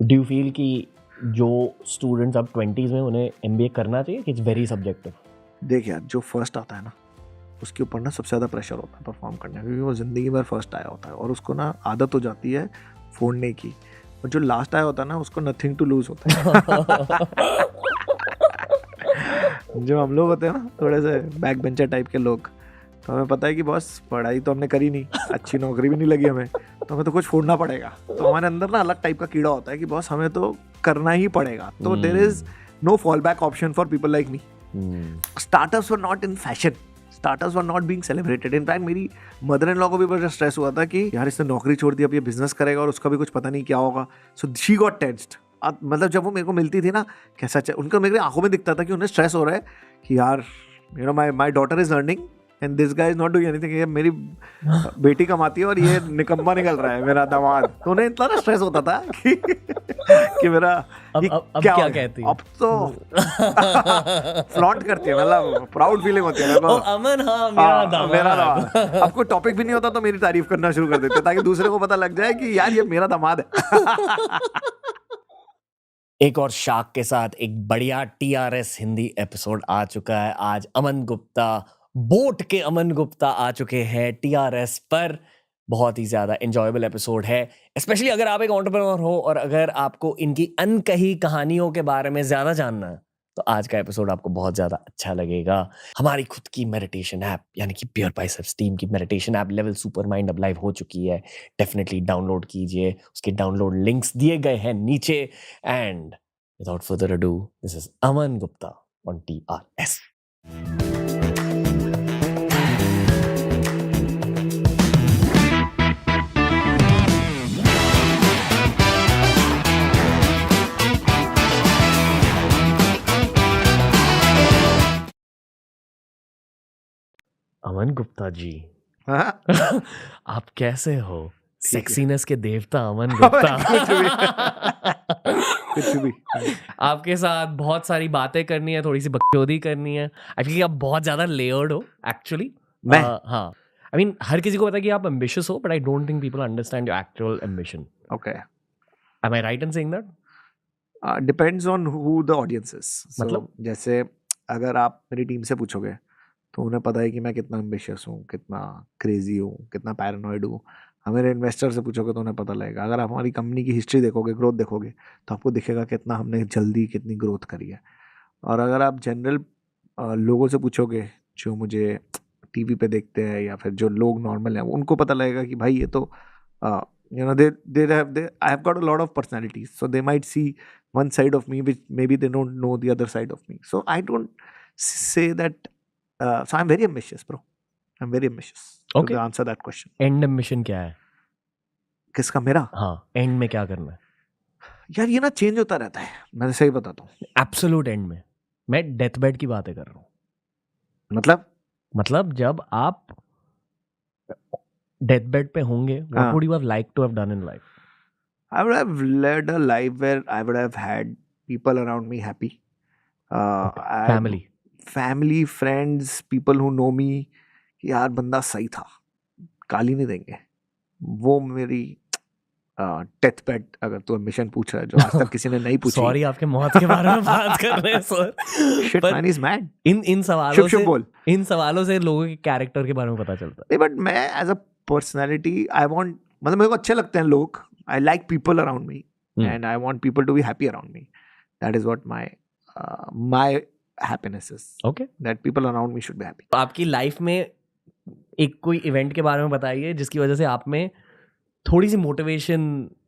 Do you feel कि जो students अब 20s में उन्हें MBA करना चाहिए कि इट्स वेरी सब्जेक्टिव? देख यार, जो फर्स्ट आता है ना उसके ऊपर ना सबसे ज़्यादा प्रेशर होता है परफॉर्म करने का, क्योंकि वो ज़िंदगी भर फर्स्ट आया होता है और उसको ना आदत हो जाती है फोड़ने की। और जो लास्ट आया होता है ना उसको नथिंग टू लूज होता है। जो हम लोग होते हैं ना थोड़े से बैक बेंचर टाइप के लोग, तो हमें पता है कि बॉस पढ़ाई तो हमने करी नहीं, अच्छी नौकरी भी नहीं लगी हमें, तो हमें तो कुछ फोड़ना पड़ेगा। तो हमारे अंदर ना अलग टाइप का कीड़ा होता है कि बॉस हमें तो करना ही पड़ेगा। तो there is no fall back option for people like me. Startups were not in fashion, startups were not being celebrated. In fact मेरी मदर इन लॉ को भी बड़ा स्ट्रेस हुआ था कि यार इसने नौकरी छोड़ दी, अब ये बिजनेस करेगा और उसका भी कुछ पता नहीं क्या होगा। So she got tensed. मतलब जब वो मेरे को मिलती थी ना, कैसा उनका मेरे आंखों में दिखता था कि उन्हें स्ट्रेस हो रहा है कि यार you know my daughter is learning and this guy is not doing anything. ये मेरी बेटी कमाती है और ये निकम्मा निकल रहा है मेरा दामाद। तो उन्हें इतना ना स्ट्रेस होता था कि मेरा अब क्या कहती है? अब तो फ्लॉन्ट करती है, मतलब प्राउड फीलिंग होती है। ओ अमन, हाँ मेरा दामाद। अब कोई टॉपिक भी नहीं होता तो मेरी तारीफ करना शुरू कर देते ताकि दूसरे को पता लग जाए कि यार ये मेरा दामाद है। एक और शाक के साथ एक बढ़िया TRS हिंदी एपिसोड आ चुका है। आज अमन गुप्ता, बोट के अमन गुप्ता आ चुके हैं TRS पर। बहुत ही ज़्यादा एंजॉयबल एपिसोड है, स्पेशली अगर आप एक एंटरप्रेन्योर हो और अगर आपको इनकी अनकही कहानियों के बारे में ज़्यादा जानना है तो आज का एपिसोड आपको बहुत ज़्यादा अच्छा लगेगा। हमारी खुद की मेडिटेशन ऐप यानी कि प्योर बाइसेप्स टीम की meditation app level super mind अब लाइव हो चुकी है। डेफिनेटली डाउनलोड कीजिए, उसके डाउनलोड लिंक्स दिए गए हैं नीचे। And without further ado, this is Aman Gupta on TRS। Aman Gupta ji, आप कैसे हो? सेक्सीनेस के देवता अमन गुप्ता। कुछ भी। आपके साथ बहुत सारी बातें करनी है, थोड़ी सी बकचोदी करनी है। आई फील आप बहुत ज्यादा लेयर्ड हो एक्चुअली। मैं हाँ, आई मीन हर किसी को पता है कि आप एम्बिशियस हो, but I don't think people understand your actual ambition. Okay, am I right in saying that? Depends on who the audience is. मतलब? जैसे अगर आप मेरी टीम से पूछोगे तो उन्हें पता है कि मैं कितना एम्बिशियस हूँ, कितना क्रेजी हूँ, कितना पैरानॉइड हूँ। हमारे इन्वेस्टर से पूछोगे तो उन्हें पता लगेगा। अगर आप हमारी कंपनी की हिस्ट्री देखोगे, ग्रोथ देखोगे, तो आपको दिखेगा कितना हमने जल्दी कितनी ग्रोथ करी है। और अगर आप जनरल लोगों से पूछोगे जो मुझे टीवी पे देखते हैं या फिर जो लोग नॉर्मल हैं, उनको पता लगेगा कि भाई ये तो you know I have got a lot of personalities, so they might see one side of me which maybe they don't know the other side of me. So I don't say that. So I'm very ambitious, bro. I'm very ambitious. Okay. To answer that question. And ambition क्या है? किसका? मेरा? हाँ, and में क्या करना है? यार ये ना चेंज होता रहता है, मैं सही बताता हूँ। एब्सोल्यूट एंड में मैं डेथ बेड की बातें कर रहा हूँ। मतलब जब आप डेथ बेड पे होंगे, what would you have like to have done in life? I would have led a life where I would have had people around me happy. Family, friends, people who know me. कि यार बंदा सही था, गाली नहीं देंगे। वो मेरी डेथ बेड, अगर तू मिशन पूछ रहा है जो आज तक किसी ने नहीं पूछी। सॉरी, आपके मौत के बारे में बात कर रहे हैं sir. Shit, man is mad. इन सवालों से लोगों के कैरेक्टर के बारे में पता चलता है। नहीं, बट मैं as a personality I want, मतलब मेरे को अच्छे लगते हैं लोग। I like people around me and I want people to be happy around me. That is what my happiness is. Okay, that people around me should be happy. आपकी life में एक कोई इवेंट के बारे में बताइए जिसकी वजह से आप में थोड़ी सी मोटिवेशन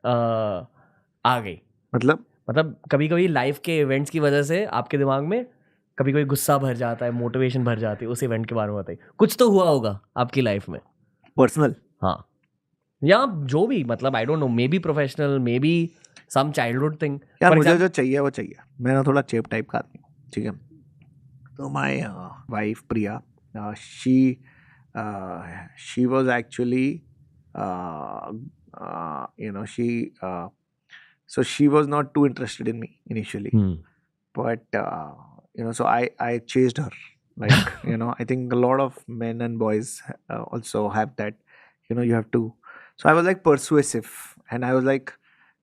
आ गई। मतलब कभी कभी लाइफ के इवेंट्स की वजह से आपके दिमाग में कभी कोई गुस्सा भर जाता है, मोटिवेशन भर जाती है। उस इवेंट के बारे में बताइए। कुछ तो हुआ होगा आपकी लाइफ में, पर्सनल, हाँ, या जो भी, मतलब I don't know, maybe professional, maybe some childhood thing. यार मुझे जो चाहिए वो चाहिए। मैं ना थोड़ा चेप टाइप का आदमी हूँ, ठीक है। तो my wife Priya, she was actually so she was not too interested in me initially. But so I chased her, like I think a lot of men and boys also have that, you have to. So I was like persuasive and I was like,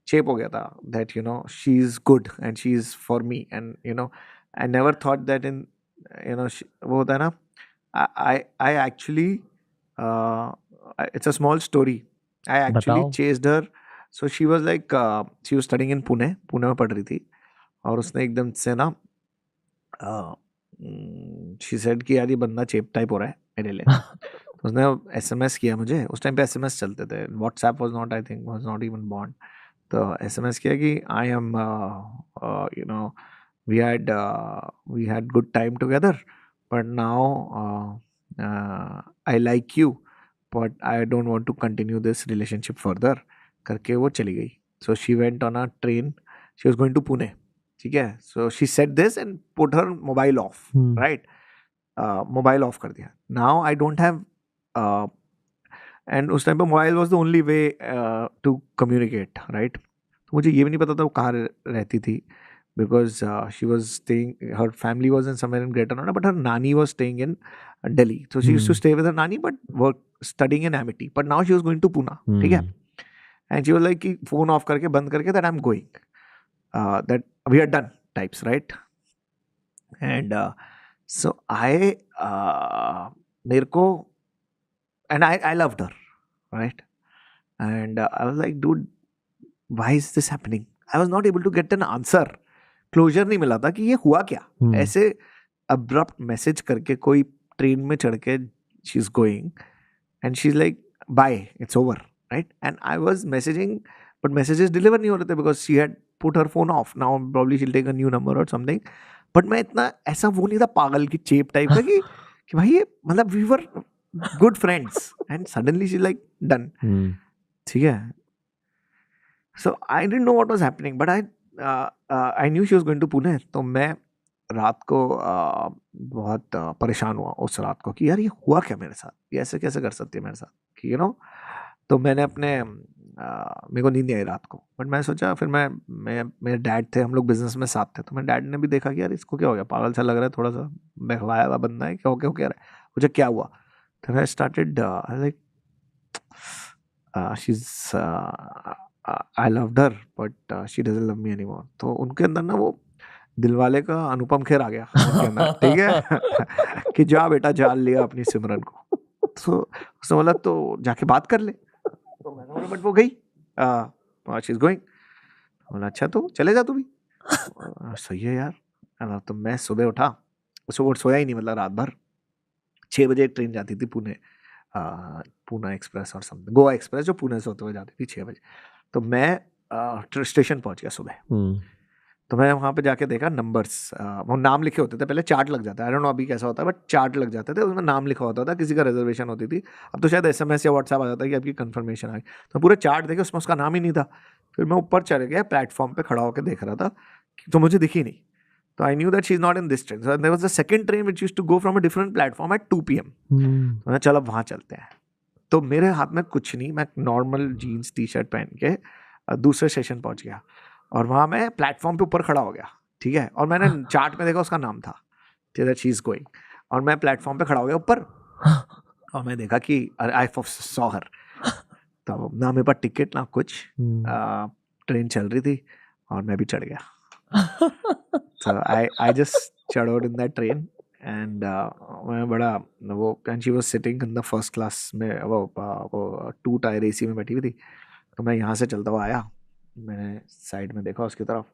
चेप हो गया था that you know she is good and she is for me, and you know I never thought that in you know वो होता है ना, I actually it's a small story. I actually बताओ। chased her. So she was like she was studying in Pune में पढ़ रही थी, और उसने एकदम से ना शी सेड कि यार ये बंदा चेप टाइप हो रहा है मेरे लिए। तो उसने एसएमएस किया मुझे, उस टाइम पे एसएमएस चलते थे, WhatsApp was not, I think was not even born. तो एसएमएस किया कि I am you know we had good time together but now I like you but I don't want to continue this relationship further करके वो चली गई। So she went on a train, she was going to Pune, ठीक है। So she said this and put her mobile off, right, mobile off कर दिया। Now I don't have and उस time पे mobile was the only way to communicate, right. तो मुझे ये भी नहीं पता था वो कहाँ रहती थी, because she was staying, her family was in somewhere in greater Noida but her nani was staying in Delhi. So she used to stay with her nani but work studying in Amity, but now she was going to Poona, ठीक है। And she was like कि phone off करके बंद करके that I am going, that we are done types, right. And so I मेरे को and I loved her, right? And I was like, dude, why is this happening? I was not able to get an answer. Closure नहीं मिला था कि ये हुआ क्या। ऐसे abrupt message करके कोई ट्रेन में चढ़ के she's going and she's like, bye, it's over, right? And I was messaging, but messages deliver नहीं हो रहे थे because she had put her phone off. Now probably she'll take a new number or something. But मैं इतना ऐसा वो नहीं था पागल की चेप टाइप का कि भाई ये मतलब we were good friends and suddenly she's like done, ठीक है। So I didn't know what was happening but I knew she was going to Pune। तो मैं रात को बहुत परेशान हुआ उस रात को कि यार ये हुआ क्या मेरे साथ, ये ऐसे कैसे कर सकती है मेरे साथ कि यू नो। तो मैंने अपने मेरे को नींद नहीं आई रात को, बट मैं सोचा, फिर मैं मेरे डैड थे, हम लोग बिजनेस में साथ थे, तो मेरे डैड ने भी देखा कि यार इसको क्या हो गया, पागल सा लग रहा है, थोड़ा सा बहलाया हुआ बंदा है, क्या हो क्या रहा है, मुझे क्या हुआ। Then I started like she's I loved her but she doesn't love me anymore। तो उनके अंदर ना वो दिलवाले का अनुपम खेर आ गया उनके अंदर, ठीक है कि जा बेटा जाल लिया अपनी सिमरन को। तो उसने बोला तो जाके बात कर ले। तो मैंने बोला बट वो गई, शी इज गोइंग। बोला अच्छा तो चले जा तू भी। सही है यार। तो मैं सुबह उठा, सुबह सोया ही नहीं, मतलब रात भर। 6 बजे एक ट्रेन जाती थी पुणे, पूना एक्सप्रेस और समथिंग, गोवा एक्सप्रेस जो पुणे से होते हुए जाती थी 6 बजे। तो मैं स्टेशन पहुंच गया सुबह। तो मैं वहाँ पे जाके देखा नंबर्स, वो नाम लिखे होते थे, पहले चार्ट लग जाता है, आई डोंट नो अभी कैसा होता है, बट चार्ट लग जाते थे, उसमें नाम लिखा होता था, किसी का रिजर्वेशन होती थी। अब तो शायद SMS या व्हाट्सएप आ जाता है कि आपकी कंफर्मेशन आ गई। तो पूरे चार्ट देखे, उसमें उसका नाम ही नहीं था। फिर मैं ऊपर चले गया, प्लेटफॉर्म पे खड़ा होकर देख रहा था, तो मुझे दिखी नहीं। तो I knew that she's not in this train. So there was a second train which used to go from a different platform at 2 PM. तो मैं चलो वहाँ चलते हैं। तो मेरे हाथ में कुछ नहीं, मैं नॉर्मल जीन्स टी शर्ट पहन के दूसरे स्टेशन पहुँच गया, और वहाँ मैं प्लेटफॉर्म पे ऊपर खड़ा हो गया, ठीक है। और मैंने चार्ट में देखा उसका नाम था, that she is going, और मैं प्लेटफॉर्म पे खड़ा हो गया ऊपर, और मैं देखा कि I saw her। तो ना मेरे पास टिकट ना कुछ, ट्रेन चल रही थी और मैं भी चढ़ गया। So I just chadowed in that train and मैं बड़ा वो, and she was sitting in the first class में, वो 2 टायर AC में बैठी हुई थी। तो मैं यहाँ से चलता हुआ आया, मैंने साइड में देखा उसकी तरफ,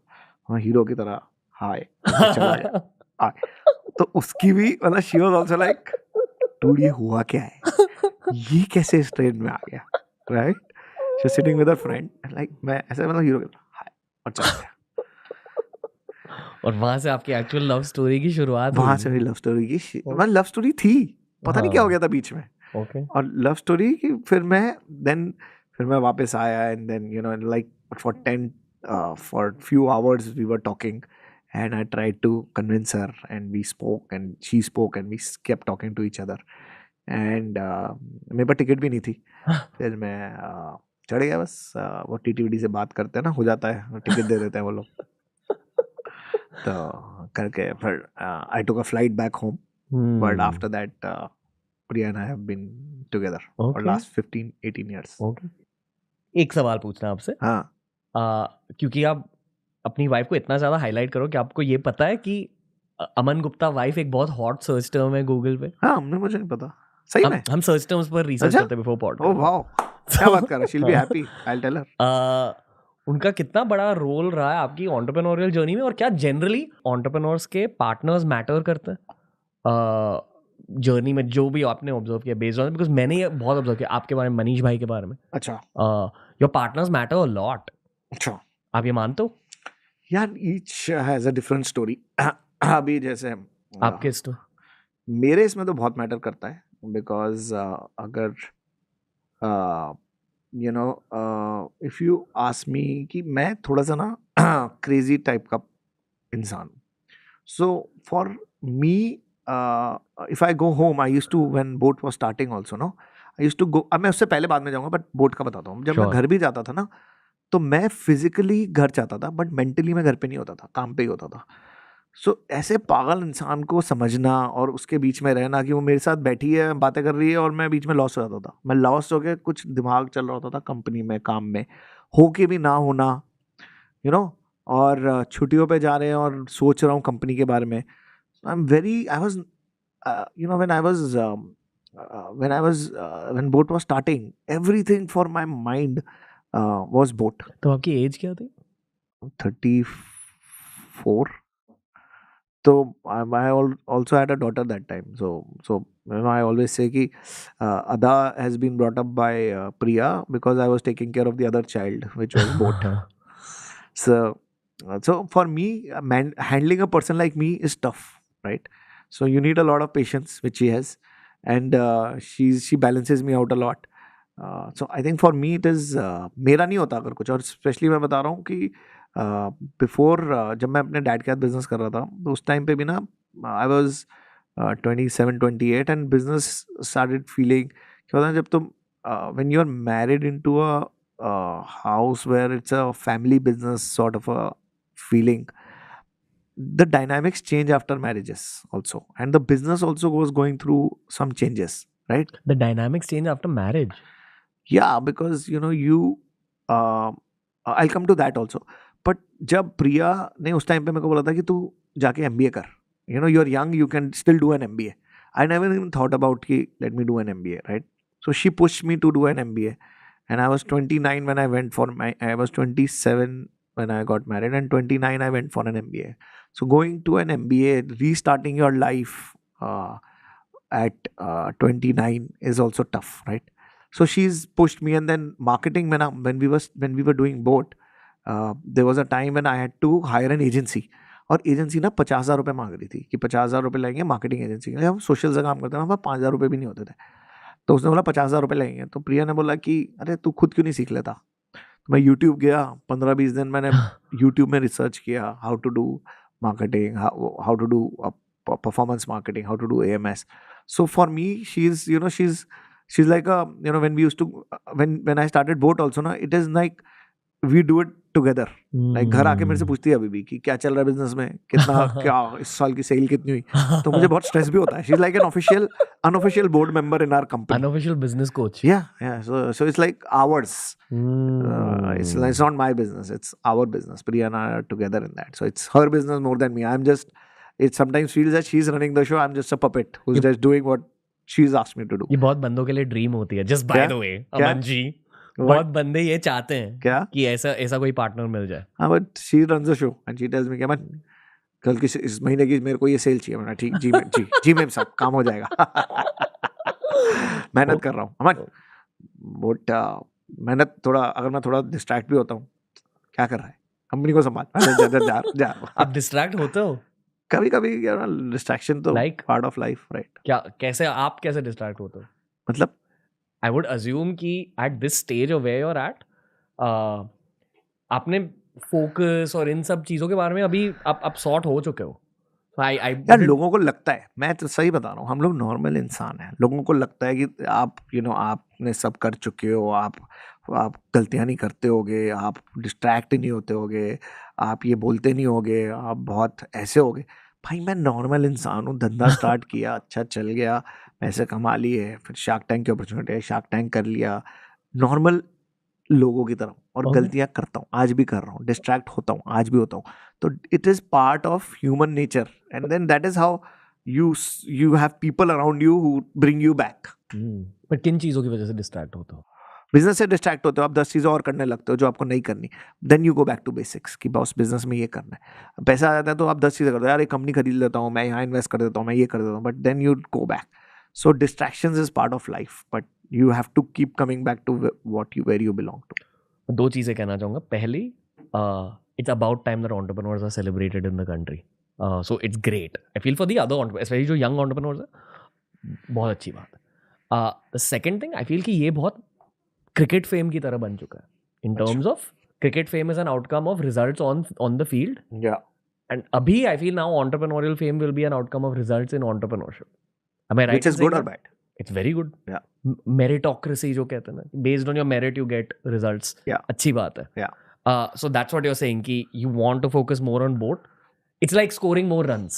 हाँ हीरो की तरह हाय चला गया। तो उसकी भी मतलब she was also like dude ये हुआ क्या है, ये कैसे इस ट्रेन में आ गया, right? She was sitting with her friend and like मैं ऐसे मतलब हीरो की तरह हाय और चला गया। और वहां से आपकी एक्चुअल लव स्टोरी की शुरुआत वहां हुई। से मेरी लव स्टोरी की, मतलब लव स्टोरी थी, पता नहीं क्या हो गया था बीच में। ओके। और लव स्टोरी की फिर मैं वापस आया, and then you know like for few hours we were talking and I tried to convince her and we spoke and she spoke and we kept talking to each other and मेरे पास ticket भी नहीं थी। फिर मैं चढ़ गया बस, वो TTVD से बात करते हैं ना, हो जाता है, टिकट दे देते हैं वो लोग। तो करके फिर I took a flight back home, but after that Priya and I have been together for Okay. last 15-18 years। Okay. एक सवाल पूछना आपसे, हाँ क्योंकि आप अपनी वाइफ को इतना ज़्यादा हाईलाइट करो कि आपको ये पता है कि अमन गुप्ता वाइफ एक बहुत हॉट सर्च टर्म है गूगल पे। हाँ, हमने मुझे नहीं पता सही में। हम सर्च टर्म्स पर रिसर्च अच्छा, करते हैं बिफोर ओ पॉडकास्ट। वाओ, क्या बात कर रहा है, she'll be happy, I will tell her. उनका कितना बड़ा रोल रहा है आपकी एंटरप्रेन्योरियल जर्नी में, और क्या जनरली एंटरप्रेन्योर्स के पार्टनर्स मैटर करते हैं जर्नी में, जो भी आपने ऑब्जर्व किया बेस्ड ऑन, बिकॉज मैंने ये बहुत ऑब्जर्व किया आपके बारे में, मनीष भाई के बारे में। अच्छा your partners matter a lot. अच्छा, आप ये मानते हो? यार each has a different story. अभी जैसे आपके इस मेरे इसमें तो बहुत मैटर करता है, बिकॉज अगर you know if you ask me कि मैं थोड़ा सा ना क्रेजी टाइप का इंसान हूँ, so for me if I go home, I used to when boAt was starting also no, I used to go, अब मैं उससे पहले बाद में जाऊंगा, बट बोट का बताता हूँ। जब मैं Sure. घर भी जाता था ना, तो मैं फिजिकली घर जाता था, बट मेंटली मैं घर पे नहीं होता था, काम पे ही होता था। सो ऐसे पागल इंसान को समझना और उसके बीच में रहना कि वो मेरे साथ बैठी है, बातें कर रही है, और मैं बीच में लॉस हो जाता था। मैं लॉस हो गया, कुछ दिमाग चल रहा होता था कंपनी में, काम में, हो के भी ना होना, यू नो, और छुट्टियों पे जा रहे हैं और सोच रहा हूँ कंपनी के बारे में। I am very, I was, you know, when boat was starting, everything for my mind was boat. तो आपकी एज क्या थी? 34. So I also had a daughter that time. So you know, I always say कि Ada has been brought up by Priya, because I was taking care of the other child, which was boat. So for me, handling a person like me is tough, right? So you need a lot of patience, which she has, and she balances me out a lot. So I think for me it is मेरा नहीं होता अगर कुछ, और specially मैं बता रहा हूँ कि बिफोर जब मैं अपने डैड के साथ बिजनेस कर रहा था, तो उस टाइम पे भी ना I was 27-28, and business started feeling, क्या होता है जब तुम when you're married into a house where it's a family business sort of a feeling, the dynamics change after marriages also, and the business also was going through some changes, right? The dynamics change after marriage. Yeah, because you know you uh, I'll come to that also, but जब प्रिया ने उस time पे मेरे को बोला था कि तू जाके MBA कर, you know, you're young, you can still do an MBA. I never even thought about कि let me do an MBA, right? So she pushed me to do an MBA, and I was 29 when I went for I was 27 when I got married, and 29 I went for an MBA. So going to an MBA, restarting your life at 29 is also tough, right? So she's pushed me, and then marketing when we were doing boat, there was a time when I had to hire an agency, और agency ना 50,000 रुपये मांग रही थी कि 50,000 रुपये लगेंगे marketing agency के लिए। हम सोशल से काम करते हैं, हमारे 5,000 रुपये भी नहीं होते थे, तो उसने बोला 50,000 रुपये लगेंगे। तो प्रिया ने बोला कि अरे तू खुद क्यों नहीं सीख लेता। तो मैं यूट्यूब गया, 15-20 दिन मैंने यूट्यूब में रिसर्च किया, how to do marketing, how to do performance marketing, how to do AMS. So for me, she's like a, you know, when we used to when I started boat also na, it is like we do it together. Like घर आके मेरे से पूछती है अभी भी कि क्या चल रहा है बिजनेस में, कितना क्या इस साल की सेल कितनी हुई, तो मुझे बहुत स्ट्रेस भी होता है. She's like an unofficial board member in our company. Unofficial business coach. Yeah. So it's like ours. It's not my business. It's our business. Priya and I are together in that. So it's her business more than me. It sometimes feels that she's running the show. I'm just a puppet who's just doing what she's asked me to do. ये बहुत बंदों के लिए dream होती है. Just by क्या? the way, क्या? Aman ji, What? बहुत बंदे ये चाहते हैं क्या? कि ऐसा कोई पार्टनर मिल जाए. हाँ, but she runs the show and she tells me कि अमन कल की इस महीने की मेरे को ये सेल चाहिए. मैंने ठीक जी मैम साहब काम हो जाएगा. मेहनत कर रहा हूँ अमन. बट मेहनत थोड़ा, अगर मैं थोड़ा डिस्ट्रैक्ट भी होता हूँ, क्या कर रहा है, कंपनी को संभाल. जा. आप डिस्ट्रैक्ट होते हो? कभी कभी डिस्ट्रैक्शन तो Like? Part of life, right? आप कैसे डिस्ट्रैक्ट होते हो? मतलब I would assume कि at this stage of where you're at, आपने फोकस और इन सब चीज़ों के बारे में अभी आप सॉर्ट हो चुके हो. यार लोगों को लगता है, मैं तो सही बता रहा हूँ, हम लोग नॉर्मल इंसान हैं. लोगों को लगता है कि आप आपने सब कर चुके हो, आप गलतियाँ नहीं करते होगे, आप डिस्ट्रैक्ट नहीं होते होगे, आप ये बोलते नहीं होगे, आप बहुत ऐसे होगे. भाई मैं नॉर्मल इंसान हूँ, धंधा स्टार्ट किया, अच्छा चल गया, पैसे कमा लिए, फिर शार्क टैंक की अपॉर्चुनिटी है, शार्क टैंक कर लिया. नॉर्मल लोगों की तरह और Okay. गलतियां करता हूँ, आज भी कर रहा हूँ, डिस्ट्रैक्ट होता हूँ, आज भी होता हूँ. तो it is part of human nature and then that is how you have people around you who bring you back. पर किन चीजों की वजह से डिस्ट्रैक्ट होते हो? बिजनेस से डिस्ट्रैक्ट होते हो, आप 10 चीज़ें और करने लगते हो जो आपको नहीं करनी. Then you go back to basics कि बॉस बिजनेस में ये करना है. पैसा आ जाता है तो आप 10 चीज़ें करते हो, यार एक कंपनी खरीद लेता हूँ, मैं यहाँ इन्वेस्ट कर देता हूँ, मैं ये कर देता हूँ, but then you go back. So distractions is part of life, but you have to keep coming back to what you where you belong to. दो चीजें कहना चाहूंगा. पहली, it's about time that entrepreneurs are celebrated in the country. So it's great. I feel for the other, specially जो young entrepreneurs है, बहुत अच्छी बात है. The second thing, I feel कि ये बहुत क्रिकेट फेम की तरह बन चुका है. In terms of cricket fame is an outcome of results on the field. या एंड अभी I feel now entrepreneurial fame will be an outcome of results in entrepreneurship. Am I right? Which is good और bad. It's very good. Yeah. Meritocracy जो कहते हैं ना, based on your merit you get results. Yeah. अच्छी बात है. Yeah. So that's what you're saying कि you want to focus more on boat. It's like scoring more runs.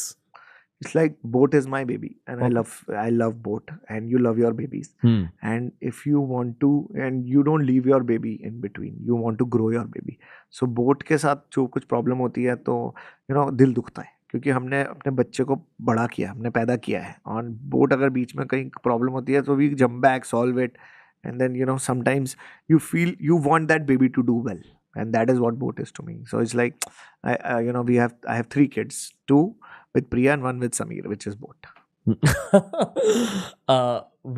It's like boat is my baby and Okay. I love boat and you love your babies. Hmm. And if you want to, and you don't leave your baby in between, you want to grow your baby. So boat के साथ जो कुछ problem होती है तो दिल दुखता है क्योंकि हमने अपने बच्चे को बड़ा किया, हमने पैदा किया है. और बोट अगर बीच में कहीं प्रॉब्लम होती है तो we jump back, solve it, and then sometimes you feel you want that baby to do well, and that is what boat is to me. So it's like I have 3 kids, 2 with Priya and 1 with Sameer, which is boat.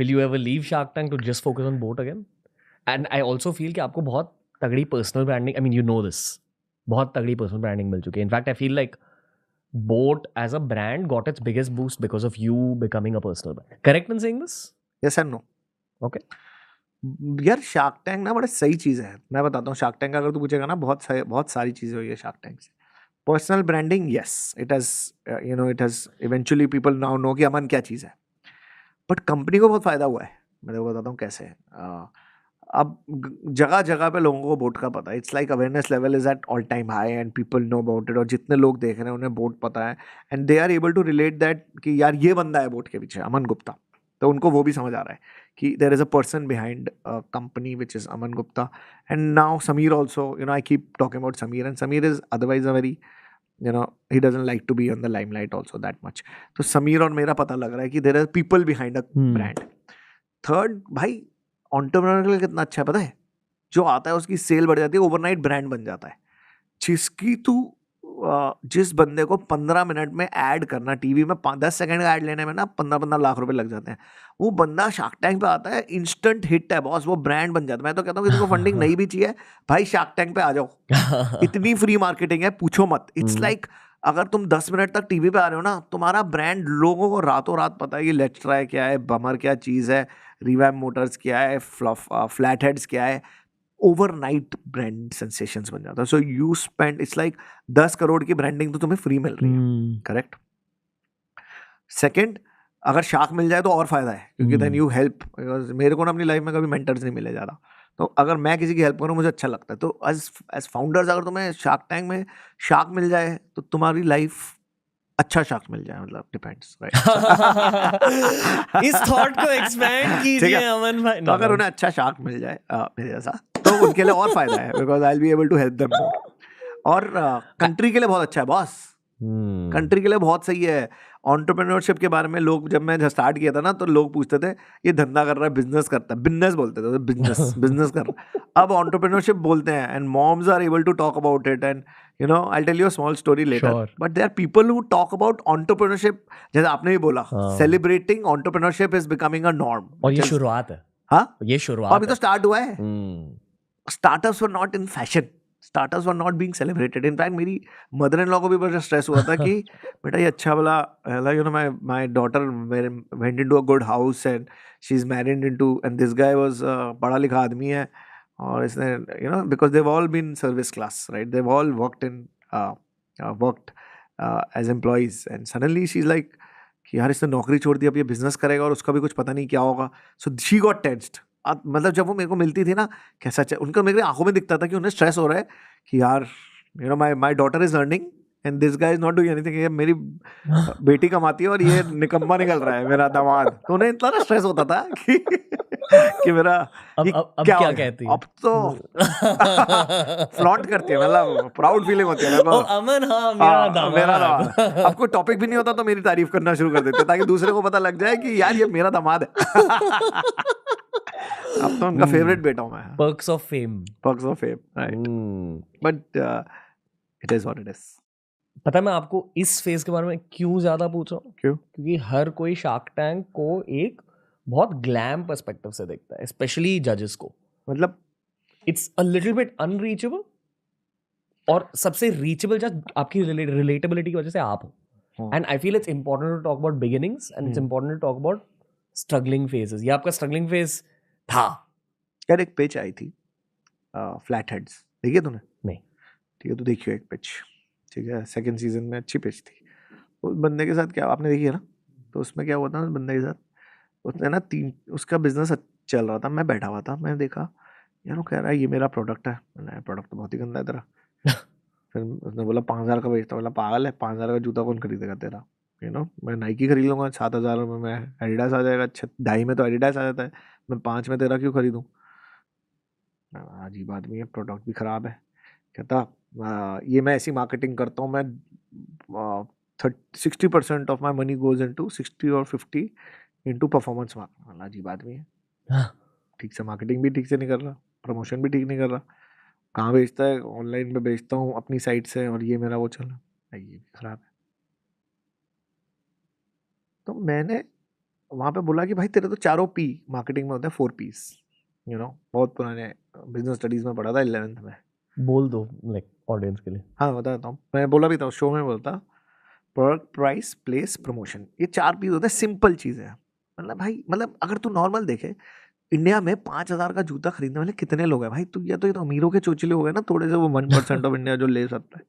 Will you ever leave Shark Tank to just focus on boat again? And I also feel कि आपको बहुत तगड़ी personal branding, I mean you know this, बहुत तगड़ी personal branding मिल चुकी है. In fact, I feel like boat as a brand got its biggest boost because of you becoming a personal brand. Correct in saying this? Yes and no. Okay. यार shark tank ना बड़ा सही चीज़ है. मैं बताता हूँ, शार्क टैंक अगर तू पूछेगा ना, बहुत सारी चीज़ें हुई है शार्क टैंक से. Personal branding, yes, it has eventually people now know कि अमन क्या चीज़ है. बट कंपनी को बहुत फ़ायदा हुआ है. मैं तेको बताता हूँ कैसे. अब जगह जगह पे लोगों को बोट का पता है. It's like awareness level is at all time high and people know about it. और जितने लोग देख रहे हैं उन्हें बोट पता है and they are able to relate that कि यार ये बंदा है बोट के पीछे, अमन गुप्ता. तो उनको वो भी समझ आ रहा है कि there is a person behind a company which is Aman Gupta. And now Sameer also, I keep talking about Sameer, and Sameer is otherwise a very he doesn't like to be on the limelight also that much. तो समीर और मेरा पता लग रहा है कि there are people behind a brand. Third, भाई entrepreneur के लिए कितना अच्छा है पता है, जो आता है उसकी सेल बढ़ जाती है, ओवरनाइट ब्रांड बन जाता है. जिसकी तू जिस बंदे को 15 मिनट में ऐड करना टीवी में, 10 सेकंड का ऐड लेने में ना 15 लाख रुपए लग जाते हैं, वो बंदा शार्क टैंक पे आता है, इंस्टेंट हिट है बॉस, वो ब्रांड बन जाता है. मैं तो कहता हूँ किसी को फंडिंग नहीं भी चाहिए भाई, शार्क टैंक पे आ जाओ. इतनी फ्री मार्केटिंग है, पूछो मत. इट्स लाइक अगर तुम 10 मिनट तक टीवी पे आ रहे हो ना, तुम्हारा ब्रांड लोगों को रातों रात पता है कि लेट्स ट्राई क्या है, बमर क्या चीज़ है, रिवैम मोटर्स क्या है, फ्लैट हेड्स क्या है. ओवरनाइट ब्रांड सेंसेशंस बन जाता है. So you spend, it's like 10 crore की ब्रांडिंग तो तुम्हें फ्री मिल रही है. करेक्ट. सेकंड, अगर शार्क मिल जाए तो और फायदा है क्योंकि देन यू हेल्प. मेरे को ना अपनी लाइफ में कभी मेंटर्स नहीं मिले ज़्यादा, तो अगर मैं किसी की हेल्प करूँ मुझे अच्छा लगता है. तो एज फाउंडर्स अगर तुम्हें शार्क टैंक में शार्क मिल जाए तो तुम्हारी लाइफ अच्छा शार्क मिल जाए, मतलब डिपेंड्स, राइट. इस थॉट को एक्सपैंड कीजिए अमन भाई. तो अगर उन्हें अच्छा शार्क मिल जाए मेरे जैसा, तो उनके लिए और फायदा है because I will be able to help them more. और कंट्री के लिए बहुत अच्छा है बॉस. कंट्री के लिए बहुत सही है. एंटरप्रेन्योरशिप के बारे में लोग, जब मैं स्टार्ट किया था ना, तो लोग पूछते थे ये धंधा कर रहा है, बिजनेस करता है, बिजनेस बोलते थे, बिजनेस कर रहा है. अब एंटरप्रेन्योरशिप बोलते हैं and moms are able to talk about it. And I'll tell you a small story later. Sure. But there are people who talk about entrepreneurship, जैसे आपने भी बोला, celebrating entrepreneurship is becoming a norm. और ये शुरुआत है. हाँ, ये शुरुआत अभी तो स्टार्ट हुआ है. Startups were not in fashion. Startups were not being celebrated. In fact, मेरी मदर इन लॉ को भी बड़ा स्ट्रेस हुआ था कि बेटा ये अच्छा वाला, my daughter went into a good house and she's married into, and this guy was पढ़ा लिखा आदमी है, और इसने because they've all been service class, right? They've all worked as employees, and suddenly she's like कि यार इसने नौकरी छोड़ दी, अब ये बिजनेस करेगा और उसका भी कुछ पता नहीं क्या होगा. So she got tensed. मतलब जब वो मेरे को मिलती थी ना, कैसा उनका मेरे आंखों में दिखता था कि उन्हें स्ट्रेस हो रहा है कि यार my daughter is earning and this guy is not doing anything. ये मेरी बेटी कमाती है और ये निकम्मा निकल रहा है मेरा दामाद. तो उन्हें इतना स्ट्रेस होता था कि कि मेरा अब ये अब क्या क्या हो गया? कहती है? अब तो फ्लॉन्ट करती है, मतलब प्राउड फीलिंग होती है मेरे ओ को। अमन, हाँ मेरा मेरा दामाद। दामाद। अब कोई टॉपिक भी नहीं होता तो मेरी तारीफ करना शुरू कर देते हैं, ताकि दूसरे को पता लग जाए कि यार ये मेरा दामाद है। अब तो उनका फेवरेट बेटा हूँ मैं। Perks of fame. Perks of fame, right? But it is what it is. पता है मैं आपको इस फेज के बारे में क्यों ज्यादा पूछ रहा हूँ? क्यों? क्योंकि हर कोई शार्क टैंक को एक बहुत ग्लैम पर्सपेक्टिव से देखता है, स्पेशली जजेस को. मतलब it's a little bit unreachable, और सबसे रीचेबल जज आपकी रिलेटेबिलिटी की वजह से आप हो. And I feel it's important to talk about beginnings and it's important to talk about struggling phases. ये आपका स्ट्रगलिंग फेज था. यार एक पिच आई थी, फ्लैट हेड्स, देखिए तूने? नहीं. ठीक है, तो देखियो एक पिच, ठीक है, सेकंड सीजन में अच्छी पिच थी. उस बंदे के साथ क्या आपने देखी है ना, तो उसमें क्या हुआ था उस बंदे के साथ, उसने ना उसका बिजनेस चल रहा था, मैं बैठा हुआ था, मैंने देखा यार वो कह रहा है ये मेरा प्रोडक्ट है. मैंने प्रोडक्ट तो बहुत ही गंदा है तेरा. फिर उसने बोला 5,000 का बेचता. बोला पागल है, 5,000 का जूता कौन खरीदेगा तेरा? मैं नाइकी खरीद लूंगा 7,000 में, मैं एडिडास आ जाएगा, 2.5 में तो एडिडास आ जाता है, मैं 5 में तेरा क्यों खरीदूँ? अजीब आदमी है, प्रोडक्ट भी खराब है. कहता ये मैं ऐसी मार्केटिंग करता हूँ, मैं 60% of my money goes into 60 और 50 इनटू परफॉर्मेंस मार्केटिंग. अजीब आदमी है, ठीक से मार्केटिंग भी ठीक से नहीं कर रहा, प्रमोशन भी ठीक नहीं कर रहा. कहाँ बेचता है? ऑनलाइन पे बेचता हूँ अपनी साइट से, और ये मेरा वो चल रहा है, ये भी खराब है. तो मैंने वहाँ पे बोला कि भाई तेरे तो 4 पी मार्केटिंग में होते हैं, 4 पीस, बहुत पुराने बिजनेस स्टडीज में पढ़ा था 11th में. बोल दो लाइक ऑडियंस के लिए. हाँ बताता हूँ, मैं बोला भी था उस शो में, बोलता प्रोडक्ट, प्राइस, प्लेस, प्रमोशन, ये 4 पीस होते हैं. सिंपल चीज़ है. मतलब भाई, मतलब अगर तू नॉर्मल देखे, इंडिया में 5,000 का जूता खरीदने वाले कितने लोग हैं भाई? तू या तो ये तो अमीरों के चोचले हो गए ना, थोड़े से, वो 1% ऑफ इंडिया जो ले सकता है.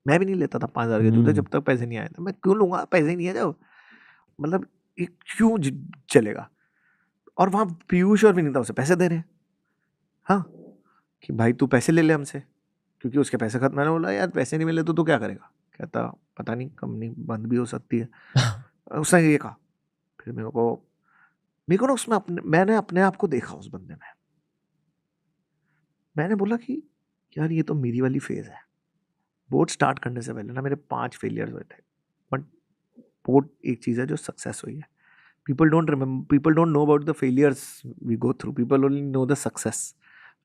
मैं भी नहीं लेता था 5,000 के जूते जब तक पैसे नहीं आए थे. मैं क्यों लूंगा, पैसे ही नहीं है जब. मतलब ये क्यों चलेगा? और वहाँ पीयूष और विनीता उसे पैसे दे रहे हैं, हाँ, कि भाई तू पैसे ले ले हमसे, क्योंकि उसके पैसे खत्म. मैंने बोला यार पैसे नहीं मिले तो तू क्या करेगा? कहता पता नहीं, कंपनी बंद भी हो सकती है. उसने ये कहा. फिर मेरे को ना उसमें मैंने अपने आप को देखा उस बंदे में. मैंने बोला कि यार ये तो मेरी वाली फेज है. बोट स्टार्ट करने से पहले ना मेरे 5 फेलियर्स हुए थे, बट बोट एक चीज़ है जो सक्सेस हुई है. People don't know about the failures we go through. People only know the success,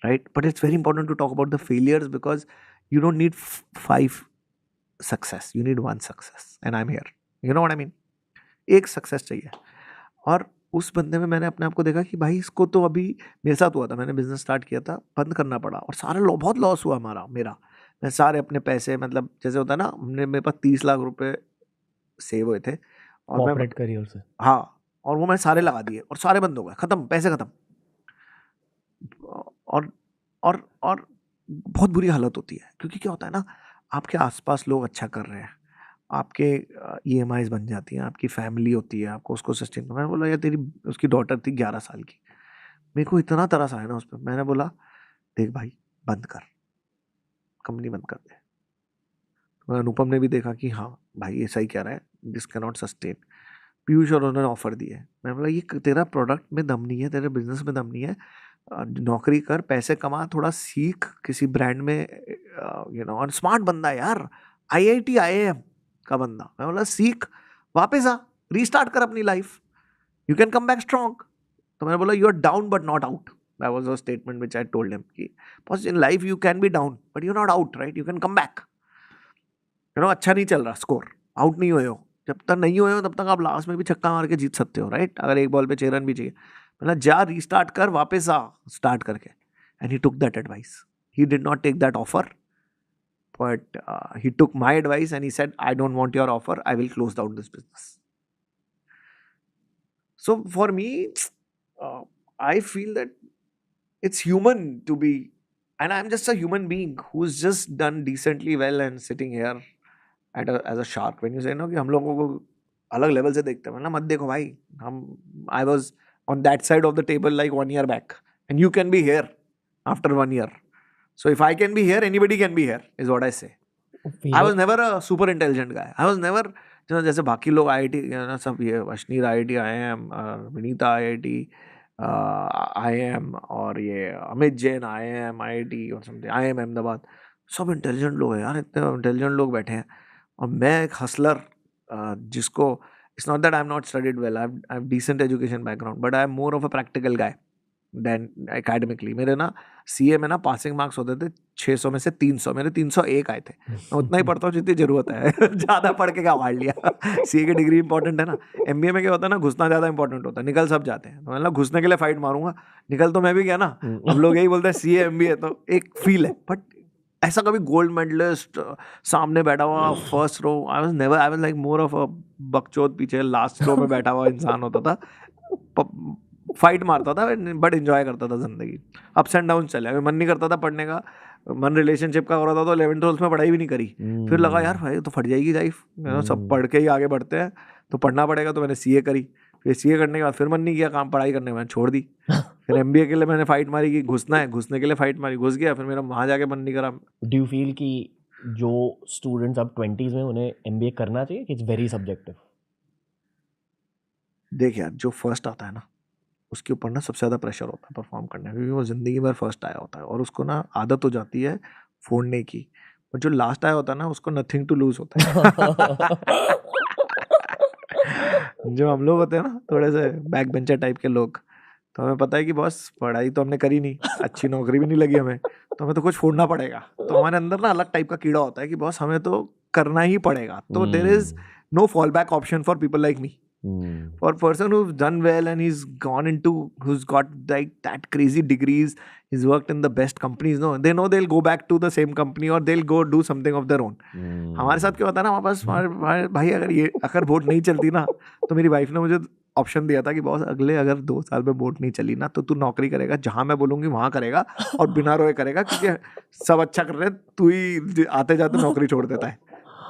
right? But it's very important to talk about the failures, because you don't need 5 success. You need 1 success. And I'm here. You know what I mean? एक success चाहिए. और उस बंदे में मैंने अपने आप को देखा कि भाई इसको तो अभी मेरे साथ हुआ था, मैंने बिजनेस स्टार्ट किया था, बंद करना पड़ा, और सारा बहुत लॉस हुआ मेरा. मैं सारे अपने पैसे, मतलब जैसे होता है ना, मेरे पास 30 लाख रुपए सेव हुए थे, और कॉर्पोरेट करियर से. हाँ, और वो मैं सारे लगा दिए, और सारे बंद हो गए, खत्म, पैसे खत्म. और बहुत बुरी हालत होती है, क्योंकि क्या होता है ना, आपके आसपास लोग अच्छा कर रहे हैं, आपके EMIs बन जाती हैं, आपकी फैमिली होती है, आपको उसको सस्टेन. मैंने बोला यार तेरी, उसकी डॉटर थी 11 साल की, मेरे को इतना तरस आया ना उस पर. मैंने बोला देख भाई, बंद कर, कंपनी बंद कर दे. अनुपम ने भी देखा कि हाँ भाई ये सही कह रहा है, this can not sustain. Piyush और उन्होंने ऑफर दिए. मैं बोला ये तेरा प्रोडक्ट में दम नहीं है, तेरे बिजनेस में दम नहीं है, नौकरी कर, पैसे कमा, थोड़ा सीख किसी ब्रांड में, और स्मार्ट बंदा है यार, IIT IIM का बंदा. मैं बोला सीख, वापस आ, रीस्टार्ट कर अपनी life, you can come back strong. तो मैंने बोला you are down but not out. That was a statement which I told him कि बस in life you can be down but you are not out, right? You can come back. अच्छा नहीं चल रहा, score, out नहीं हुए हो, जब तक नहीं हुए हो तब तक आप लास्ट में भी छक्का मार के जीत सकते हो, राइट? अगर एक बॉल पे 6 रन भी चाहिए, मतलब जा, रीस्टार्ट कर, वापस आ स्टार्ट करके. And he took that advice. He did not take that offer, but he took my advice and he said I don't want your offer, I will close down this business. So for me, I feel that it's human to be, and I'm just a human being who's just done decently well and sitting here as a shark. When you say no कि हम लोगों को अलग level से देखते हैं, मतलब मत देखो भाई, I was on that side of the table like 1 year back, and you can be here after 1 year. So if I can be here, anybody can be here, is what I say. I was never a super intelligent guy. I was never, जैसे बाकी लोग IIT, सब ये Ashneer IIT आए हैं, Vinita IIT, IIM और ये Amit Jain IIM IIT और समथिंग IIM अहमदाबाद, सब इंटेलिजेंट लोग हैं यार, इतने इंटेलिजेंट लोग बैठे हैं और मैं एक हसलर जिसको it's not that I am not studied well, I have decent education background but I am more of a practical guy than academically. मेरे ना CA में ना पासिंग मार्क्स होते थे 600 में से 300, मेरे 301 आए थे। मैं उतना ही पढ़ता हूँ जितनी जरूरत है ज़्यादा पढ़ के क्या मार लिया CA की डिग्री इंपॉर्टेंट है ना। MBA में क्या होता है ना, घुसना ज़्यादा इंपॉर्टेंट होता है, निकल सब जाते हैं। तो मतलब घुसने के लिए फाइट मारूंगा, निकल तो मैं भी गया ना। अब लोग यही बोलते हैं CA MBA तो एक फील है, बट ऐसा कभी गोल्ड मेडलिस्ट सामने बैठा हुआ first row, I was like more of a बकचोद, पीछे लास्ट रो में बैठा हुआ इंसान होता था, फाइट मारता था बट एंजॉय करता था जिंदगी। अप्स एंड डाउन चले, अभी मन नहीं करता था पढ़ने का, मन रिलेशनशिप का हो रहा था तो 11th-12th में पढ़ाई भी नहीं करी। फिर लगा यार भाई तो फट जाएगी लाइफ, सब पढ़ के ही आगे बढ़ते हैं तो पढ़ना पड़ेगा, तो मैंने CA करी। फिर CA करने के बाद फिर मन नहीं किया काम पढ़ाई करने, मैंने छोड़ दी। फिर MBA के लिए मैंने फाइट मारी कि घुसना है, घुसने के लिए फाइट मारी, घुस गया, फिर मेरा वहाँ जाके मन नहीं करा। डू यू फील कि जो स्टूडेंट्स अब 20s में उन्हें MBA करना चाहिए कि इट्स वेरी सब्जेक्टिव? देख यार, जो फर्स्ट आता है ना उसके ऊपर ना सबसे ज़्यादा प्रेशर होता है परफॉर्म करने का, क्योंकि वो ज़िंदगी भर फर्स्ट आया होता है और उसको ना आदत हो जाती है फोड़ने की। और जो लास्ट आया होता है ना उसको नथिंग टू लूज होता है जो हम लोग होते हैं ना थोड़े से बैक बेंचर टाइप के लोग, तो हमें पता है कि बॉस पढ़ाई तो हमने करी नहीं, अच्छी नौकरी भी नहीं लगी हमें, तो हमें तो कुछ फोड़ना पड़ेगा। तो हमारे अंदर ना अलग टाइप का कीड़ा होता है कि बॉस हमें तो करना ही पड़ेगा। तो there is no fall back option for people like me. For a person who's done well and he's gone into, who's got like that crazy degrees, he's worked in the best companies, no, they know they'll go back to the same company or they'll go do something of their own. हमारे साथ क्या होता है ना, हमारे पास हमारे भाई अगर वोट नहीं चलती ना, तो मेरी वाइफ ने मुझे ऑप्शन दिया था कि बॉस अगले अगर 2 साल में वोट नहीं चली ना तो तू नौकरी करेगा, जहां मैं बोलूंगी वहां करेगा और बिना रोए करेगा, क्योंकि सब अच्छा कर रहे हैं, तू ही आते जाते नौकरी छोड़ देता है।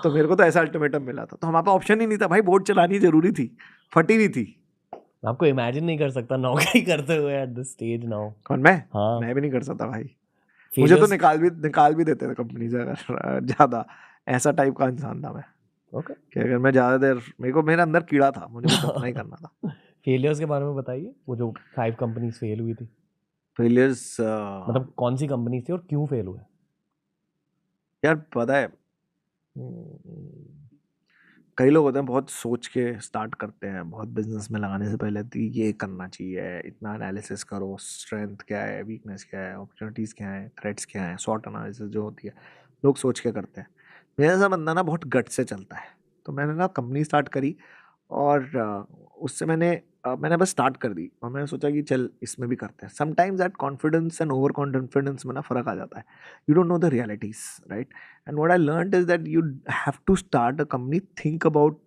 तो मेरे को तो ऐसा अल्टीमेटम मिला था, तो हमारे पास ऑप्शन ही नहीं था भाई, बोर्ड चलानी जरूरी थी, फटी हुई थी। आपको इमेजिन नहीं कर सकता नौकरी करते हुए एट दिस स्टेज नाउ। कौन मैं? हाँ, मैं भी नहीं कर सकता भाई, मुझे तो निकाल भी देते थे कंपनी से अगर ज्यादा, ऐसा टाइप का इंसान था मैं। ओके, कि अगर मैं ज्यादा देर, मेरे अंदर कीड़ा था, मुझे कुछ अपना ही करना था। फेलियर्स के बारे में बताइए, वो जो 5 कंपनीज फेल हुई थी, फेलियर्स मतलब कौन सी कंपनीज थी और क्यों फेल हुए? यार पता है, कई लोग होते हैं बहुत सोच के स्टार्ट करते हैं, बहुत बिजनेस में लगाने से पहले तो ये करना चाहिए, इतना एनालिसिस करो, स्ट्रेंथ क्या है, वीकनेस क्या है, अपॉर्चुनिटीज़ क्या है, थ्रेट्स क्या है, शॉर्ट एनालिसिस जो होती है, लोग सोच के करते हैं। मेरा सा बंदा ना बहुत गट से चलता है, तो मैंने ना कंपनी स्टार्ट करी और उससे मैंने बस स्टार्ट कर दी और मैंने सोचा कि चल इसमें भी करते हैं। Sometimes that confidence and over confidence में ना फ़र्क आ जाता है, you don't know the realities, right? And what I learned is that you have to start a company, think about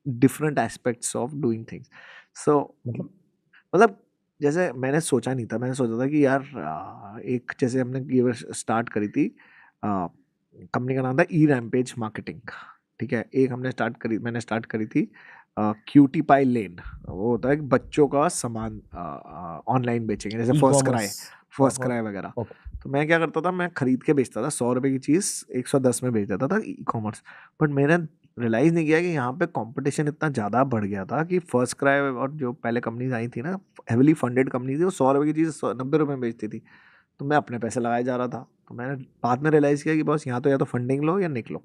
different aspects of doing things. So मतलब जैसे मैंने सोचा नहीं था, मैंने सोचा था कि यार एक जैसे हमने ये स्टार्ट करी थी, कंपनी का नाम था ई-रैम्पेज मार्केटिंग, ठीक है। एक मैंने स्टार्ट करी थी क्यूटी पाई लेन, वो होता है कि बच्चों का सामान ऑनलाइन बेचेंगे, जैसे फर्स्ट क्राई वगैरह। तो मैं क्या करता था, मैं खरीद के बेचता था, 100 रुपये की चीज़ 110 में बेच देता था, ई कॉमर्स। बट मैंने रियलाइज़ नहीं किया कि यहाँ पे कंपटीशन इतना ज़्यादा बढ़ गया था कि फर्स्ट क्राई और जो पहले कंपनीज आई थी ना, हेविली फंडेड कंपनी थी, वो 100 रुपये की चीज़ 90 रुपये में बेचती थी, तो मैं अपने पैसे लगाए जा रहा था। तो मैंने बाद में रियलाइज़ किया कि बस यहाँ तो या तो फंडिंग लो या निकलो।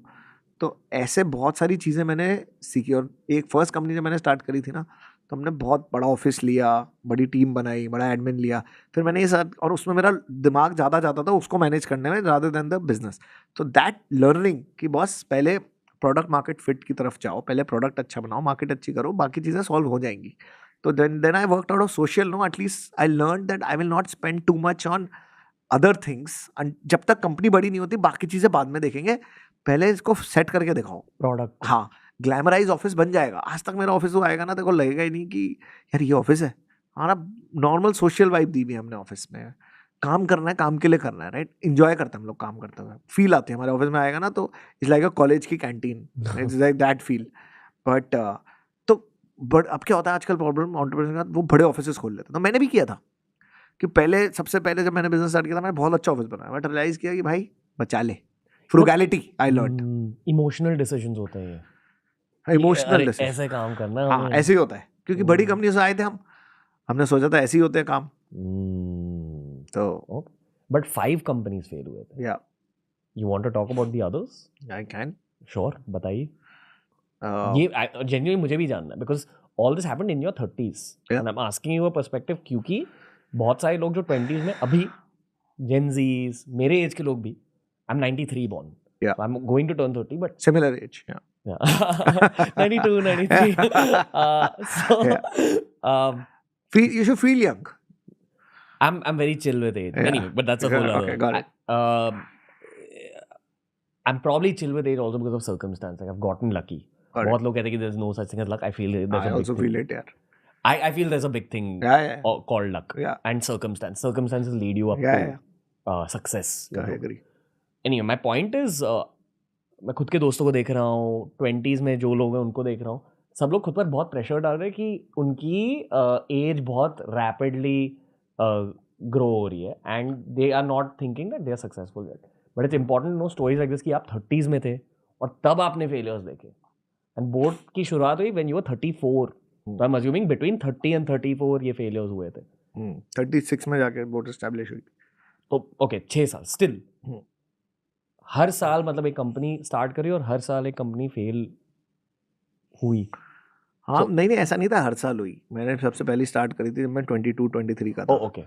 तो ऐसे बहुत सारी चीज़ें मैंने सीखी, और एक फर्स्ट कंपनी जब मैंने स्टार्ट करी थी ना, तो हमने बहुत बड़ा ऑफिस लिया, बड़ी टीम बनाई, बड़ा एडमिन लिया, फिर मैंने ये सब, और उसमें मेरा दिमाग ज़्यादा जाता था उसको मैनेज करने में रादर देन द बिजनेस। तो दैट लर्निंग कि बॉस पहले प्रोडक्ट मार्केट फिट की तरफ जाओ, पहले प्रोडक्ट अच्छा बनाओ, मार्केट अच्छी करो, बाकी चीज़ें सॉल्व हो जाएंगी। तो then I worked out of social, no, at least I learn that I will not spend too much on other things, जब तक कंपनी बड़ी नहीं होती बाकी चीज़ें बाद में देखेंगे, पहले इसको सेट करके दिखाओ प्रोडक्ट। हाँ, ग्लैमराइज ऑफिस बन जाएगा। आज तक मेरा ऑफिस वो आएगा ना, देखो लगेगा ही नहीं कि यार ये ऑफिस है हमारा। नॉर्मल सोशल वाइब दी हुई है हमने ऑफिस में, काम करना है, काम के लिए करना है, राइट? इंजॉय करते हैं हम लोग काम करते हुए, फील आती है हमारे ऑफिस में आएगा ना, तो इट्स लाइक अ कॉलेज की canteen, it's like that feel. But अब क्या होता है आजकल प्रॉब्लम एंटरप्रेन्योर का, वो बड़े ऑफिस खोल लेते हैं। तो मैंने भी किया था कि सबसे पहले जब मैंने बिजनेस स्टार्ट किया था, मैंने बहुत अच्छा ऑफिस बनाया, बट रियलाइज किया कि भाई बचा ले, फ्रुगैलिटी आई लर्न। इमोशनल डिसीजंस होते हैं ये, इमोशनल ऐसे काम करना है हाँ हमें। ऐसे ही होता है, क्योंकि बड़ी कंपनी से आए थे हम, हमने सोचा था ऐसे ही होते हैं काम, तो Okay. But 5 companies fail हुए थे. या You want to talk about the others? I can Sure, बताइए. ये genuinely मुझे भी जानना है because all this happened in your 30s. Yeah. And I'm asking you a perspective क्योंकि बहुत सारे लोग जो 20s में अभी Gen Zs, मेरे एज के लोग भी, I'm 93 born. Yeah. So I'm going to turn 30, but similar age, या yeah. 92, 93. So you should feel young. I'm very chill with age. Yeah. Anyway, but that's a whole other. Okay, got it. I'm probably chill with age also because of circumstance. Like I've gotten lucky. Got it. बहुत लोग कहते हैं कि there's no such thing as luck. I feel there's I a big also thing. feel it, यार. I feel there's a big thing Yeah. called luck Yeah. and circumstance. Circumstances lead you up Yeah, to success. I agree. Anyway, my point is, मैं खुद के दोस्तों को देख रहा हूँ, 20s में जो लोग हैं उनको देख रहा हूँ, सब लोग खुद पर बहुत प्रेशर डाल रहे हैं कि उनकी एज बहुत रैपिडली ग्रो हो रही है and they are not thinking that they are successful yet. But it's important to know stories like this कि आप 30s में थे और तब आपने फेलियर्स देखे एंड बोर्ड की शुरुआत हुई व्हेन यू वर 34. तो I am assuming between 30 and 34 ये फेलियर्स हुए थे. 36 में जाके बोर्ड एस्टैब्लिश हुई. तो ओके 6 साल स्टिल. हर साल मतलब एक कंपनी स्टार्ट करी और हर साल एक कंपनी फेल हुई. हाँ, नहीं ऐसा नहीं था हर साल हुई. मैंने सबसे पहले स्टार्ट करी थी जब मैं 22-23 का था. ओके.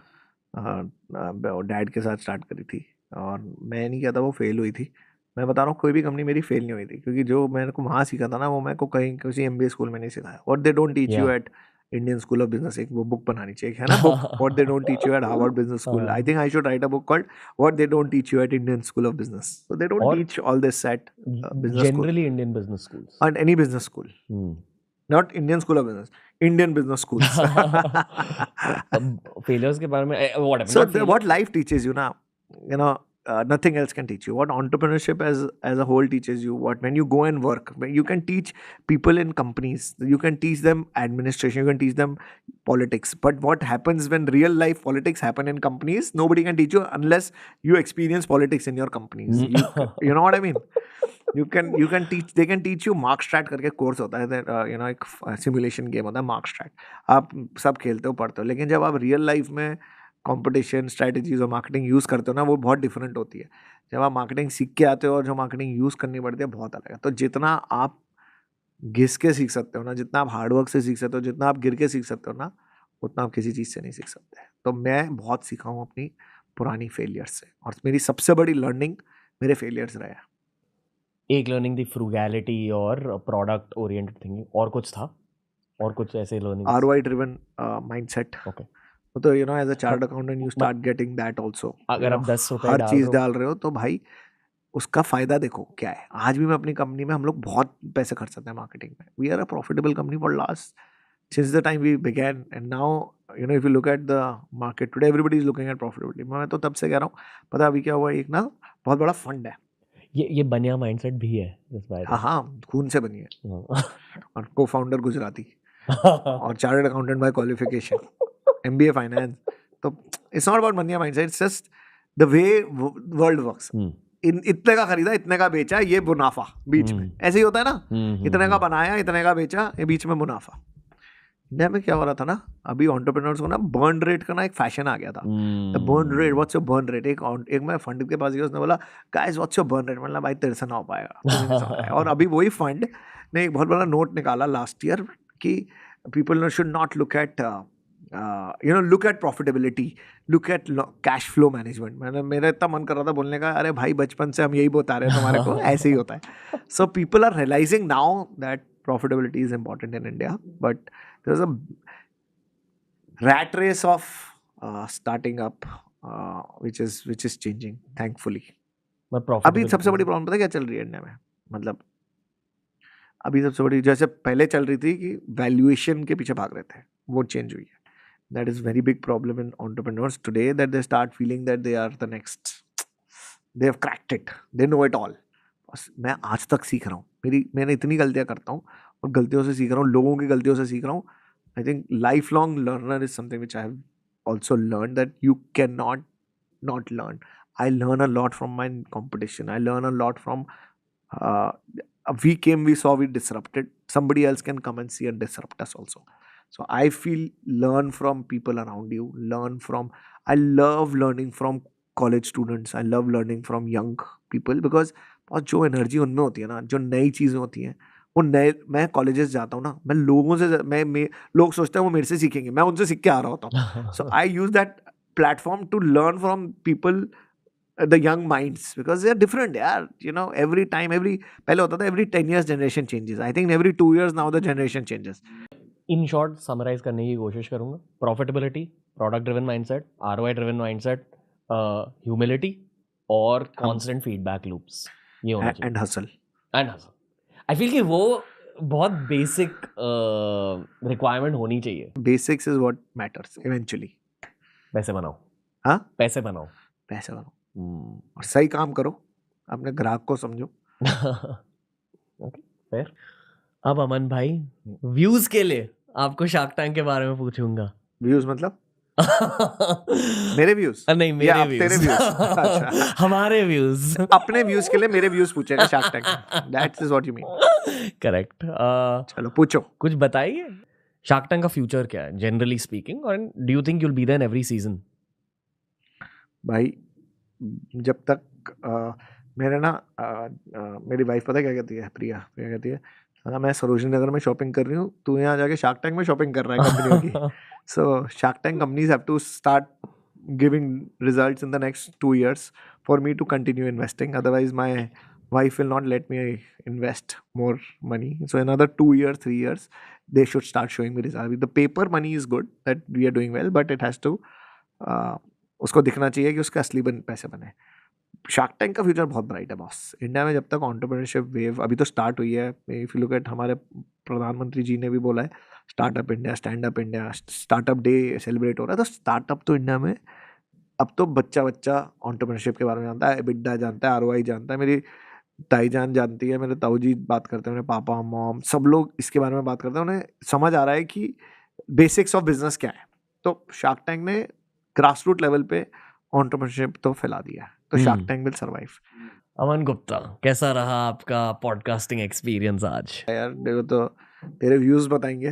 डैड के साथ स्टार्ट करी थी और मैं नहीं कहता वो फेल हुई थी. मैं बता रहा हूँ कोई भी कंपनी मेरी फेल नहीं हुई थी क्योंकि जो मैंने को वहाँ सीखा था ना वो मेरे को कहीं किसी MBA स्कूल में नहीं सिखाया. What they don't teach you at Indian School of Business. एक वो बुक बनानी चाहिए है ना, book what they don't teach you at Harvard Business School. I think I should write a book called what they don't teach you at Indian School of Business. So they don't teach all this at business school. Generally Indian business schools. And any business school. Not Indian School of Business, Indian business schools. Failures के बारे में whatever. So what life teaches you now, nothing else can teach you. What entrepreneurship as a whole teaches you, what when you go and work, you can teach people in companies, you can teach them administration, you can teach them politics. But what happens when real life politics happen in companies, nobody can teach you unless you experience politics in your companies. You know what I mean? You can teach, they can teach you mark strat करके course होता है, एक simulation game होता है mark strat. आप सब खेलते हो पढ़ते हो, लेकिन जब आप रियल लाइफ में कंपटीशन स्ट्रैटेजीज और मार्केटिंग यूज़ करते हो ना वो बहुत डिफरेंट होती है. जब आप मार्केटिंग सीख के आते हो और जो मार्केटिंग यूज़ करनी पड़ती है बहुत अलग है. तो जितना आप घिस के सीख सकते हो ना, जितना आप हार्डवर्क से सीख सकते हो, जितना आप गिर के सीख सकते हो ना, उतना आप किसी चीज़ से नहीं सीख सकते. तो मैं बहुत सीखा हूँ अपनी पुरानी फेलियर्स से और मेरी सबसे बड़ी लर्निंग मेरे फेलियर्स रहे हैं. एक लर्निंग थी फ्रूगैलिटी और प्रोडक्ट ओरिएंटेड थिंकिंग, और कुछ था और कुछ ऐसे learning ROI driven mindset. Okay. तो as a chartered accountant you start getting that also. अगर आप 10 रुपए हर चीज़ डाल रहे हो तो भाई उसका फ़ायदा देखो क्या है. आज भी मैं अपनी कंपनी में हम लोग बहुत पैसे खर्च करते हैं मार्केटिंग में. We are a profitable company for last since the time we began, and now if you look at the market today everybody is looking at profitability. मैं तो तब से कह रहा हूँ, पता अभी क्या हुआ, एक ना बहुत बड़ा फंड है. ये बनिया माइंडसेट भी है. हाँ खून से बनी है. और को फाउंडर गुजराती और chartered accountant bye qualification, MBA finance. तो इट्स नॉट अबाउट बनिया mindset, it's just the way world works. इतने का खरीदा, इतने का बेचा, ये मुनाफा बीच में. ऐसे ही होता है ना, इतने का बनाया, इतने का बेचा, ये बीच में मुनाफा. इंडिया में क्या हो रहा था ना, अभी एंटरप्रेन्योर्स को ना बर्न रेट का ना एक फैशन आ गया था. Burn rate, what's your burn rate. एक मैं फंड के पास गया, उसने बोला guys what's your burn rate. मतलब भाई तेरे से ना हो पाएगा. और अभी वही फंड ने एक बहुत बड़ा नोट निकाला लास्ट ईयर कि people should not look at look at profitability, look at cash flow management. मैंने मेरा इतना मन कर रहा था बोलने का, अरे भाई बचपन से हम यही बता रहे हैं तुम्हारे को, ऐसे ही होता है. So people are realizing now that profitability is important in India, but there's a rat race of starting up which is changing thankfully. अभी सबसे बड़ी प्रॉब्लम पता है क्या चल रही है इंडिया में? मतलब अभी सबसे बड़ी, जैसे पहले चल रही थी कि वैल्यूएशन के पीछे भाग रहे थे, वो चेंज हुई है. That is very big problem in entrepreneurs today, that they start feeling that they are the next, they have cracked it, they know it all. मैं आज तक सीख रहा हूँ, मैंने इतनी गलतियाँ करता हूँ और गलतियों से सीख रहा हूँ, लोगों की गलतियों से सीख रहा हूँ. I think lifelong learner is something which I have also learned, that you cannot not learn. I learn a lot from my competition. I learn a lot from we saw, we disrupted. Somebody else can come and see and disrupt us also. So I feel learn from people around you, I love learning from college students, I love learning from young people because बहुत जो energy उनमें होती है ना, जो नई चीज़ें होती हैं, वो नए, मैं कॉलेजेस जाता हूँ ना, मैं लोगों से मैं लोग सोचते हैं वो मेरे से सीखेंगे, मैं उनसे सीख के आ रहा होता हूँ. So I use that platform to learn from people, the young minds, because they are different, yeah. You know, every time, पहले होता था every 10 years generation changes. I think every 2 years now the generation changes. In short summarise करने की कोशिश करूंगा. Profitability, product driven mindset, ROI driven mindset, humility और constant feedback loops, ये होना चाहिए. And hustle. And hustle. I feel कि वो बहुत बेसिक रिक्वायरमेंट होनी चाहिए. Basics is what matters eventually. पैसे बनाओ. हाँ, पैसे बनाओ. पैसे बनाओ और सही काम करो, अपने ग्राहक को समझो. ओके, फिर अब अमन भाई, व्यूज के लिए आपको शार्क टैंक के बारे में पूछूंगा. व्यूज मतलब मेरे व्यूज? नहीं, मेरे व्यूज. तेरे व्यूज. अच्छा, हमारे व्यूज. अपने व्यूज के लिए मेरे व्यूज पूछेगा shark tank. That is what you mean. Correct. चलो पूछो. कुछ बताइए, शार्क टैंक का फ्यूचर क्या है जनरली स्पीकिंग, और do you think you will be there in every season? भाई जब तक मेरे ना मेरी वाइफ पता क्या कहती है, प्रिया कहती है, हाँ मैं सरोजनी नगर में शॉपिंग कर रही हूँ, तू यहाँ जाके शार्क टैंक में शॉपिंग कर रहा है कंपनियों की. So shark tank companies have to start giving results in the next 2 years for me to continue investing, otherwise my wife will not let me invest more money. So another 2 years, 3 years, they should start showing me results. The paper money is good that we are doing well, but it has to उसको दिखना चाहिए कि उसका असली पैसे बने. Shark tank का future बहुत ब्राइट है बॉस. इंडिया में जब तक एंटरप्रेन्योरशिप वेव अभी तो स्टार्ट हुई है, इफ यू लुक एट, हमारे प्रधानमंत्री जी ने भी बोला है startup India, stand up India, startup day celebrate हो रहा है. तो स्टार्टअप तो इंडिया में अब तो बच्चा एंटरप्रेन्योरशिप के बारे में जानता है, एबिडा जानता है, आरओआई जानता है. मेरी ताई जान जानती है, मेरे ताऊ जी बात करते हैं, मेरे पापा मॉम सब लोग इसके बारे में बात करते हैं. उन्हें समझ आ रहा है कि बेसिक्स ऑफ बिजनेस क्या है. तो शार्क टैंक ने ग्रास रूट लेवल पे एंटरप्रेन्योरशिप तो फैला दिया है. तो shark tank will survive. Aman Gupta, कैसा रहा आपका पॉडकास्टिंग एक्सपीरियंस आज? यार देखो, तो तेरे व्यूज बताएंगे.